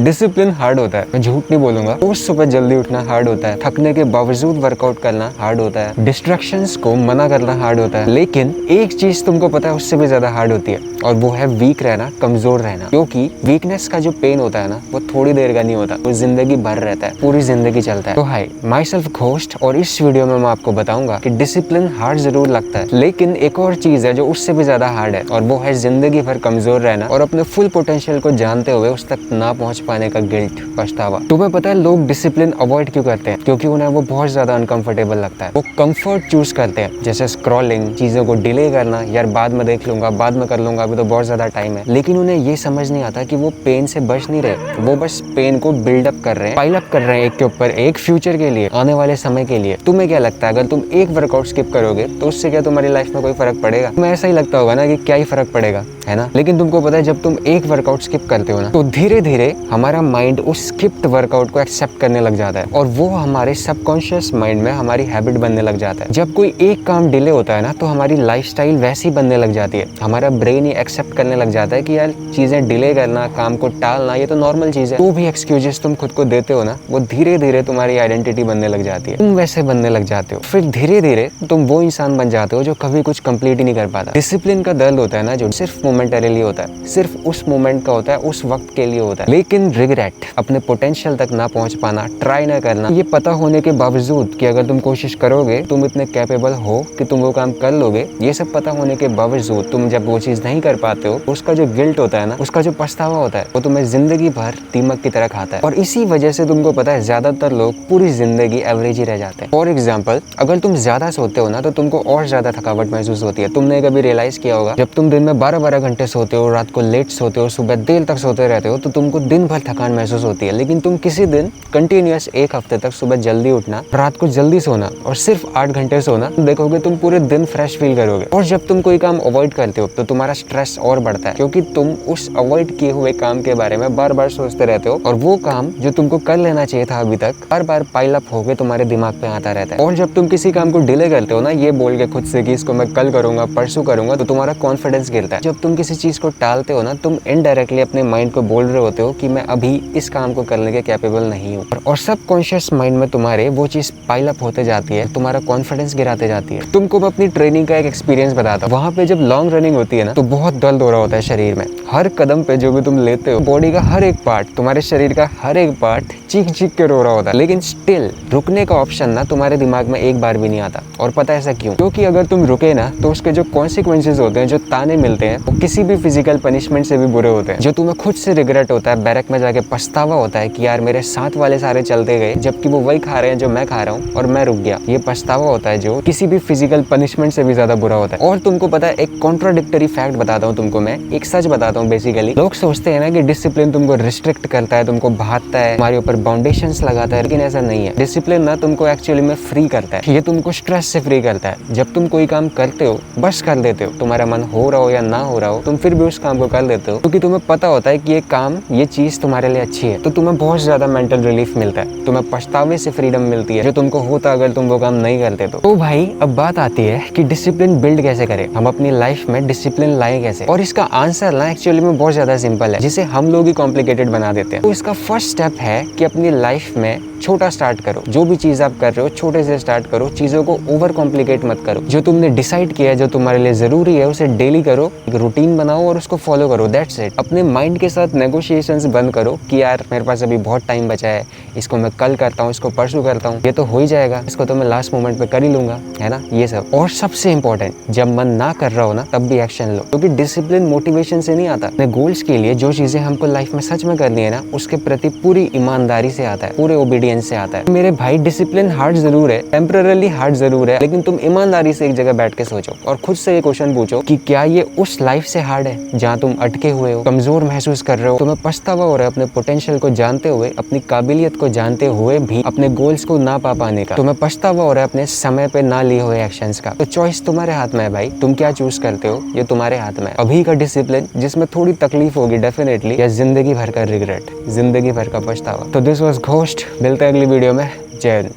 Discipline hard होता है, मैं झूठ नहीं बोलूंगा। रोज सुबह जल्दी उठना हार्ड होता है, थकने के बावजूद वर्कआउट करना हार्ड होता है, डिस्ट्रैक्शंस को मना करना हार्ड होता है। लेकिन एक चीज तुमको पता है उससे भी ज्यादा हार्ड होती है, और वो है वीक रहना, कमजोर रहना। क्योंकि वीकनेस का जो पेन होता है ना, वो थोड़ी देर का नहीं होता, वो जिंदगी भर रहता है, पूरी जिंदगी चलता है। तो हाय, माई सेल्फ घोस्ट, और इस वीडियो में मैं आपको बताऊंगा कि डिसिप्लिन हार्ड जरूर लगता है, लेकिन एक और चीज है जो उससे भी ज्यादा हार्ड है, और वो है जिंदगी भर कमजोर रहना और अपने फुल पोटेंशियल को जानते हुए उस तक ना पहुंच पाने का गिल्ट, पछतावा। तुम्हें पता है लोग डिसिप्लिन अवॉइड क्यों करते हैं? क्योंकि उन्हें वो बहुत ज्यादा अनकंफर्टेबल लगता है। वो कंफर्ट चूज करते हैं, जैसे स्क्रॉलिंग, चीजों को डिले करना, यार बाद में देख लूंगा, बाद में कर लूंगा, अभी तो बहुत ज्यादा टाइम है। लेकिन उन्हें ये समझ नहीं आता कि वो पेन से बच नहीं रहे, वो बस पेन को बिल्डअप कर रहे हैं, पाइल अप कर रहे हैं एक के ऊपर एक, फ्यूचर के लिए, आने वाले समय के लिए। तुम्हें क्या लगता है अगर तुम एक वर्कआउट स्किप करोगे तो उससे क्या तुम्हारी लाइफ में कोई फर्क पड़ेगा? तुम्हें ऐसा ही लगता होगा ना कि क्या ही फर्क पड़ेगा, है ना? लेकिन तुमको पता है जब तुम एक वर्कआउट स्किप करते हो ना, तो धीरे धीरे हमारा माइंड उस स्किप्ड वर्कआउट को एक्सेप्ट करने लग जाता है, और वो हमारे सबकॉन्शियस माइंड में हमारी हैबिट बनने लग जाता है। जब कोई एक काम डिले होता है ना, तो हमारी लाइफस्टाइल वैसी बनने लग जाती है। हमारा ब्रेन ही एक्सेप्ट करने लग जाता है कि यार चीजें डिले करना, काम को टालना, ये तो नॉर्मल चीज है। तो भी एक्सक्यूजेस तुम खुद को देते हो ना, वो धीरे धीरे तुम्हारी आइडेंटिटी बनने लग जाती है, तुम वैसे बनने लग जाते हो। फिर धीरे धीरे तुम वो इंसान बन जाते हो जो कभी कुछ कंप्लीट ही नहीं कर पाता। डिसिप्लिन का दर्द होता है ना, जो सिर्फ मोमेंटरीली होता है, सिर्फ उस मोमेंट का होता है, उस वक्त के लिए होता है। लेकिन रिग्रेट, अपने पोटेंशियल तक ना पहुंच पाना, ट्राई ना करना, ये पता होने के बावजूद कि अगर तुम कोशिश करोगे तुम इतने कैपेबल हो कि तुम वो काम कर लोगे, ये सब पता होने के बावजूद तुम जब वो चीज नहीं कर पाते हो, उसका जो गिल्ट होता है ना, उसका जो पछतावा होता है, वो तुम्हें जिंदगी भर दीमक की तरह खाता है। और इसी वजह से तुमको पता है ज्यादातर लोग पूरी जिंदगी एवरेज ही रह जाते हैं। फॉर एग्जाम्पल, अगर तुम ज्यादा सोते हो ना, तो तुमको और ज्यादा थकावट महसूस होती है। तुमने कभी रियलाइज किया होगा, जब तुम दिन में 12-12 घंटे सोते हो, रात को लेट सोते हो, सुबह देर तक सोते रहते हो, तो तुमको दिन भर थकान महसूस होती है। लेकिन तुम किसी दिन कंटिन्यूअस एक हफ्ते तक सुबह जल्दी उठना, रात को जल्दी सोना और सिर्फ 8 घंटे सोना, देखोगे तुम पूरे दिन फ्रेश फील करोगे। और जब तुम कोई काम अवॉइड करते हो तो तुम्हारा स्ट्रेस और बढ़ता है, क्योंकि तुम उस अवॉइड किए हुए काम के बारे में बार बार सोचते रहते हो, और वो काम जो तुमको कर लेना चाहिए था अभी तक, बार बार पाइल अप होके तुम्हारे दिमाग पे आता रहता है। और जब तुम किसी काम को डिले करते हो ना, ये बोल के खुद से कि इसको मैं कल करूंगा, परसों करूंगा, तो तुम्हारा कॉन्फिडेंस गिरता है। जब तुम किसी चीज को टालते हो ना, तुम इनडायरेक्टली अपने माइंड को बोल रहे होते हो कि मैं अभी इस काम को करने के कैपेबल नहीं हूँ, और सबकॉन्शियस माइंड में तुम्हारे वो चीज पाइल अप होते जाती है, तुम्हारा कॉन्फिडेंस गिराते जाती है। तुमको मैं अपनी ट्रेनिंग का एक एक्सपीरियंस बताता हूँ। वहाँ पे जब लॉन्ग रनिंग होती है ना, तो बहुत दर्द हो रहा होता है शरीर में। हर कदम पे जो भी तुम लेते हो, बॉडी का हर एक पार्ट, तुम्हारे शरीर का हर एक पार्ट चीख चीख के रो रहा होता है। लेकिन स्टिल रुकने का ऑप्शन ना तुम्हारे दिमाग में एक बार भी नहीं आता। और पता है ऐसा क्यों? क्योंकि अगर तुम रुके ना, तो उसके जो कॉन्सिक्वेंसेज होते हैं, जो ताने मिलते हैं, वो किसी भी फिजिकल पनिशमेंट से भी बुरे होते हैं। जो तुम्हें खुद से रिग्रेट होता है, बैरक में जाके पछतावा होता है कि यार मेरे साथ वाले सारे चलते गए, जबकि वो वही खा रहे हैं जो मैं खा रहा हूँ, और मैं रुक गया। ये पछतावा होता है जो किसी भी फिजिकल पनिशमेंट से भी ज्यादा बुरा होता है। और तुमको पता है, एक कॉन्ट्राडिक्टरी फैक्ट बताता हूँ तुमको, मैं एक सच बताता हूँ। बेसिकली लोग सोचते हैं ना कि डिसिप्लिन तुमको रिस्ट्रिक्ट करता है, तुमको भागता है, तुम्हारे ऊपर बाउंडेशंस लगाता है, लेकिन ऐसा नहीं है। डिसिप्लिन ना तुमको एक्चुअली में फ्री करता है, ये तुमको स्ट्रेस से फ्री करता है। जब तुम कोई काम करते हो, बस कर देते हो, तुम्हारा मन हो रहा हो या ना हो रहा हो, तुम फिर भी उस काम को कर देते हो, क्योंकि तुम्हें पता होता है कि ये काम, ये चीज तुम्हारे लिए अच्छी है, तो तुम्हें बहुत ज्यादा मेंटल रिलीफ मिलता है, तुम्हें पछतावे से फ्रीडम मिलती है, जो तुमको होता अगर तुम वो काम नहीं करते। तो भाई अब बात आती है कि डिसिप्लिन बिल्ड कैसे करें, हम अपनी लाइफ में डिसिप्लिन लाएं कैसे? और इसका आंसर ना एक्चुअली में बहुत ज्यादा सिंपल है, जिसे हम लोग ही कॉम्प्लिकेटेड बना देते हैं। तो इसका फर्स्ट स्टेप है कि अपनी लाइफ में छोटा स्टार्ट करो। जो भी चीज आप कर रहे हो, छोटे से स्टार्ट करो, चीजों को ओवर कॉम्प्लिकेट मत करो। जो तुमने डिसाइड किया है, जो तुम्हारे लिए जरूरी है, उसे डेली करो, एक रूटीन बनाओ और उसको फॉलो करो, दैट्स इट। अपने माइंड के साथ नेगोशिएशंस बंद करो कि यार मेरे पास अभी बहुत टाइम बचा है, इसको मैं कल करता हूँ, इसको परसों करता हूँ, ये तो हो ही जाएगा, इसको तो मैं लास्ट मोमेंट पे कर ही लूंगा, है ना, ये सब। और सबसे इंपॉर्टेंट, जब मन ना कर रहा हो ना, तब भी एक्शन लो, क्योंकि डिसिप्लिन मोटिवेशन से नहीं आता। अपने गोल्स के लिए जो चीजें हमको लाइफ में सच में करनी है ना, उसके प्रति पूरी ईमानदारी से आता है, पूरे ओबीडियंस से आता है। मेरे भाई डिसिप्लिन हार्ड जरूर है, टेम्पररी हार्ड जरूर है, लेकिन तुम ईमानदारी से एक जगह बैठ के सोचो और खुद से ये क्वेश्चन पूछो कि क्या ये उस लाइफ से हार्ड है जहाँ तुम अटके हुए हो, कमजोर महसूस कर रहे हो, तुम्हें पछतावा हो रहा है अपने पोटेंशियल को जानते हुए, अपनी काबिलियत को जानते हुए भी अपने गोल्स को ना पा पाने का, तुम्हें पछतावा हो रहा है अपने समय पे ना लिए हुए एक्शंस का। तो चॉइस तुम्हारे हाथ में है भाई, तुम क्या चूज करते हो ये तुम्हारे हाथ में है। अभी का डिसिप्लिन जिसमें थोड़ी तकलीफ होगी डेफिनेटली, या जिंदगी भर का रिग्रेट, जिंदगी भर का पछतावा। तो दिस वाज घोस्ट, मिलते हैं अगली वीडियो में। जय हिंद।